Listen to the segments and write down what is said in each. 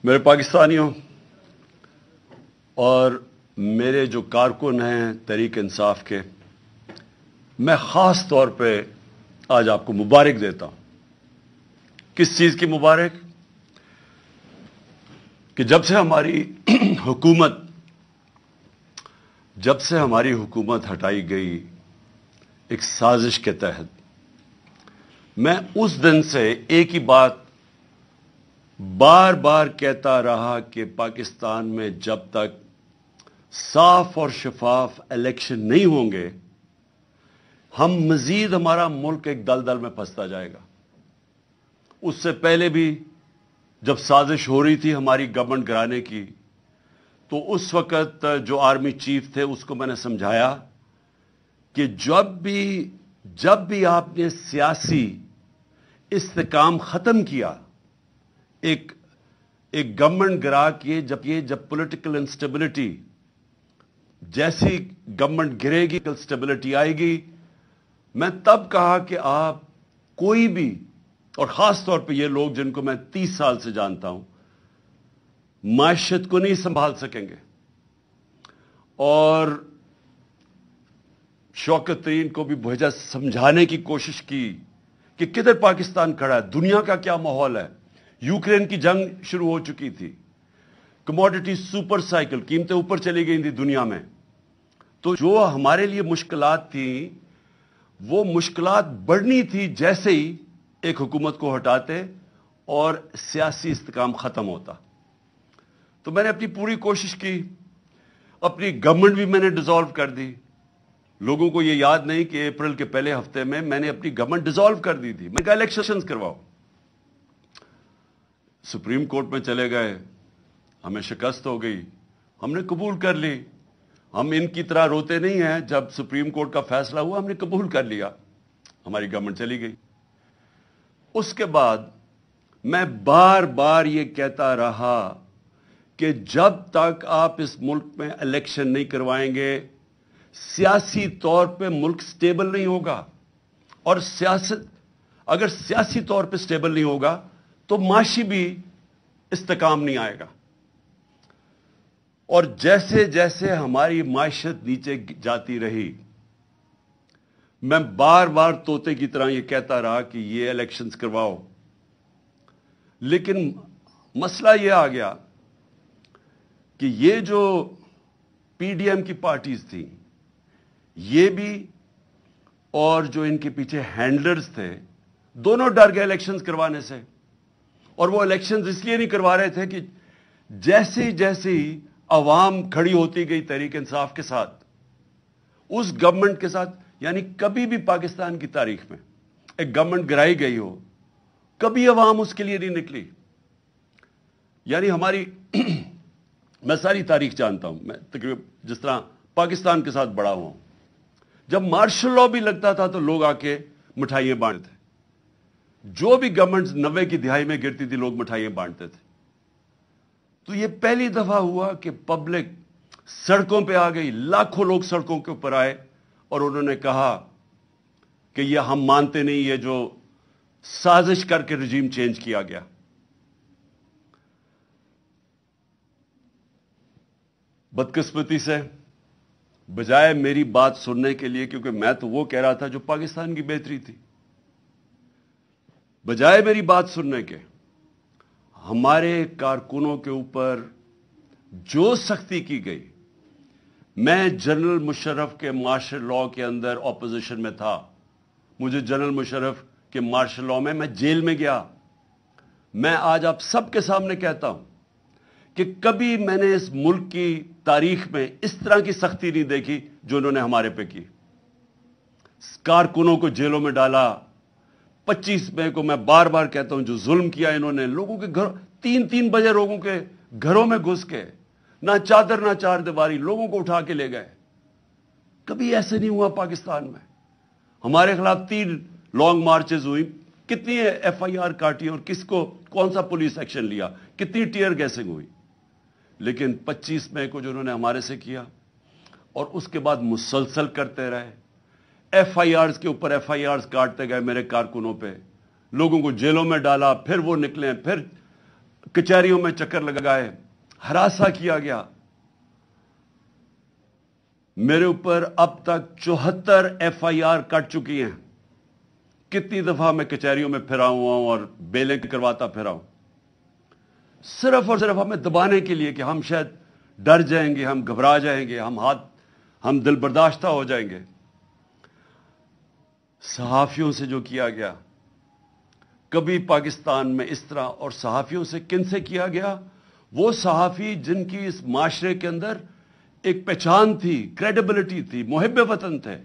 मेरे पाकिस्तानियों और मेरे जो कारकुन हैं तहरीक इंसाफ के, मैं ख़ास तौर पे आज आपको मुबारक देता हूं। किस चीज़ की मुबारक? कि जब से हमारी हुकूमत हटाई गई एक साजिश के तहत, मैं उस दिन से एक ही बात बार बार कहता रहा कि पाकिस्तान में जब तक साफ और शफाफ इलेक्शन नहीं होंगे, हमारा मुल्क एक दलदल में फंसता जाएगा। उससे पहले भी जब साजिश हो रही थी हमारी गवर्नमेंट गिराने की, तो उस वक्त जो आर्मी चीफ थे उसको मैंने समझाया कि जब भी आपने सियासी इस्तेकाम खत्म किया, एक गवर्नमेंट गिरा के जब पॉलिटिकल इंस्टेबिलिटी, जैसी गवर्नमेंट गिरेगी स्टेबिलिटी आएगी, मैं तब कहा कि आप कोई भी, और खास तौर पे ये लोग जिनको मैं 30 साल से जानता हूं, माशियत को नहीं संभाल सकेंगे। और शौकत तरीन को भी भेजा, समझाने की कोशिश की कि किधर पाकिस्तान खड़ा है, दुनिया का क्या माहौल है। यूक्रेन की जंग शुरू हो चुकी थी, कमोडिटी सुपर साइकिल, कीमतें ऊपर चली गई थी दुनिया में। तो जो हमारे लिए मुश्किलात थी, वो मुश्किलात बढ़नी थी जैसे ही एक हुकूमत को हटाते और सियासी इस्तेकाम खत्म होता। तो मैंने अपनी पूरी कोशिश की, अपनी गवर्नमेंट भी मैंने डिसॉल्व कर दी। लोगों को ये याद नहीं कि अप्रैल के पहले हफ्ते में मैंने अपनी गवर्नमेंट डिसॉल्व कर दी थी। मैंने कहा इलेक्शंस करवाओ। सुप्रीम कोर्ट में चले गए, हमें शिकस्त हो गई, हमने कबूल कर ली। हम इनकी तरह रोते नहीं हैं। जब सुप्रीम कोर्ट का फैसला हुआ हमने कबूल कर लिया, हमारी गवर्नमेंट चली गई। उसके बाद मैं बार बार ये कहता रहा कि जब तक आप इस मुल्क में इलेक्शन नहीं करवाएंगे, सियासी तौर पे मुल्क स्टेबल नहीं होगा। और अगर सियासी तौर पे स्टेबल नहीं होगा तो माशी भी इस्तेकाम नहीं आएगा। और जैसे जैसे हमारी माशियत नीचे जाती रही, मैं बार बार तोते की तरह यह कहता रहा कि ये इलेक्शंस करवाओ। लेकिन मसला यह आ गया कि ये जो पीडीएम की पार्टीज थी, ये भी और जो इनके पीछे हैंडलर्स थे, दोनों डर गए इलेक्शंस करवाने से। और वो इलेक्शंस इसलिए नहीं करवा रहे थे कि जैसे ही अवाम खड़ी होती गई तहरीक इंसाफ के साथ, उस गवर्नमेंट के साथ, यानी कभी भी पाकिस्तान की तारीख में एक गवर्नमेंट गिराई गई हो, कभी अवाम उसके लिए नहीं निकली। यानी हमारी मैं सारी तारीख जानता हूं, मैं तकरीबन जिस तरह पाकिस्तान के साथ बड़ा हुआ हूं, जब मार्शल लॉ भी लगता था तो लोग आके मिठाइयां बांटते थे। जो भी गवर्नमेंट 90 की दिहाई में गिरती थी, लोग मिठाइयां बांटते थे। तो यह पहली दफा हुआ कि पब्लिक सड़कों पे आ गई, लाखों लोग सड़कों के ऊपर आए और उन्होंने कहा कि यह हम मानते नहीं, ये जो साजिश करके रजीम चेंज किया गया। बदकिस्मती से बजाय मेरी बात सुनने के लिए, क्योंकि मैं तो वो कह रहा था जो पाकिस्तान की बेहतरी थी, बजाय मेरी बात सुनने के हमारे कारकुनों के ऊपर जो सख्ती की गई। मैं जनरल मुशर्रफ के मार्शल लॉ के अंदर ऑपोजिशन में था। मुझे जनरल मुशर्रफ के मार्शल लॉ में मैं जेल में गया। मैं आज आप सबके सामने कहता हूं कि कभी मैंने इस मुल्क की तारीख में इस तरह की सख्ती नहीं देखी जो उन्होंने हमारे पे की। कारकुनों को जेलों में डाला। 25 मई को मैं बार बार कहता हूं, जो जुल्म किया इन्होंने, लोगों के घर 3-3 बजे लोगों के घरों में घुस के, ना चादर ना चार दीवारी, लोगों को उठा के ले गए। कभी ऐसे नहीं हुआ पाकिस्तान में। हमारे खिलाफ 3 लॉन्ग मार्चेस हुई, कितनी एफआईआर काटी और किसको कौन सा पुलिस एक्शन लिया, कितनी टीयर गैसिंग हुई। लेकिन 25 मई को जो उन्होंने हमारे से किया, और उसके बाद मुसलसल करते रहे, एफआईआर्स के ऊपर एफआईआर्स काटते गए मेरे कारकुनों पे, लोगों को जेलों में डाला, फिर वो निकले, फिर कचहरियों में चक्कर लगाए, हरासा किया गया। मेरे ऊपर अब तक 74 FIR कट चुकी हैं। कितनी दफा मैं कचहरियों में फिरा हुआ हूं और बेलें करवाता फिरा हूं, सिर्फ और सिर्फ हमें दबाने के लिए कि हम शायद डर जाएंगे, हम घबरा जाएंगे, हम दिल बर्दाश्ता हो जाएंगे। सहाफियों से जो किया गया, कभी पाकिस्तान में इस तरह, और सहाफियों से किन से किया गया? वो सहाफी जिनकी इस माशरे के अंदर एक पहचान थी, क्रेडिबिलिटी थी, मुहिब वतन थे,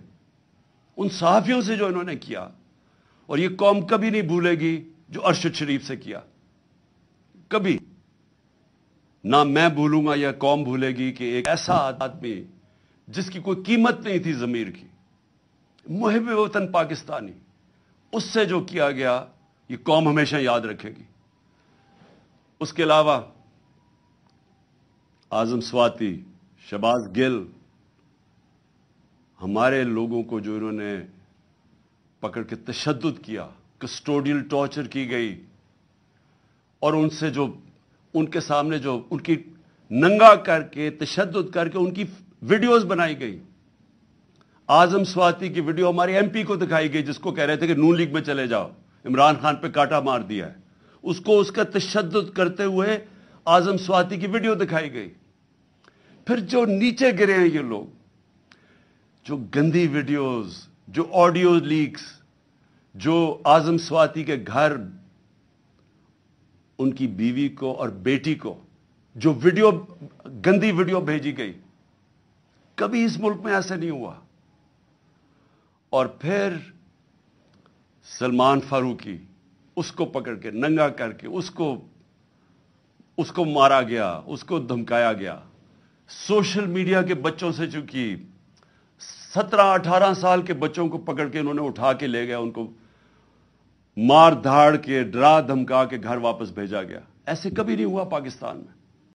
उन सहाफियों से जो इन्होंने किया। और ये कौम कभी नहीं भूलेगी जो अरशद शरीफ से किया, कभी ना मैं भूलूंगा या कौम भूलेगी कि एक ऐसा आदमी जिसकी कोई कीमत नहीं थी ज़मीर की, मुहिब वतन पाकिस्तानी, उससे जो किया गया ये कौम हमेशा याद रखेगी। उसके अलावा आजम स्वाति, शहबाज गिल, हमारे लोगों को जो इन्होंने पकड़ के तशद्दुद किया, कस्टोडियल टॉर्चर की गई, और उनसे जो उनके सामने जो उनकी नंगा करके तशद्दुद करके उनकी वीडियोस बनाई गई। आजम स्वाति की वीडियो हमारे MP को दिखाई गई, जिसको कह रहे थे कि नून लीग में चले जाओ, इमरान खान पे कांटा मार दिया है, उसको उसका तशद्दुद करते हुए आजम स्वाति की वीडियो दिखाई गई। फिर जो नीचे गिरे हैं ये लोग, जो गंदी वीडियोस, जो ऑडियो लीक्स, जो आजम स्वाति के घर उनकी बीवी को और बेटी को जो वीडियो, गंदी वीडियो भेजी गई, कभी इस मुल्क में ऐसा नहीं हुआ। और फिर सलमान फारूकी, उसको पकड़ के नंगा करके उसको मारा गया, उसको धमकाया गया। सोशल मीडिया के बच्चों से, चूंकि 17-18 साल के बच्चों को पकड़ के उन्होंने उठा के ले गया, उनको मार धाड़ के, डरा धमका के घर वापस भेजा गया। ऐसे कभी नहीं हुआ पाकिस्तान में।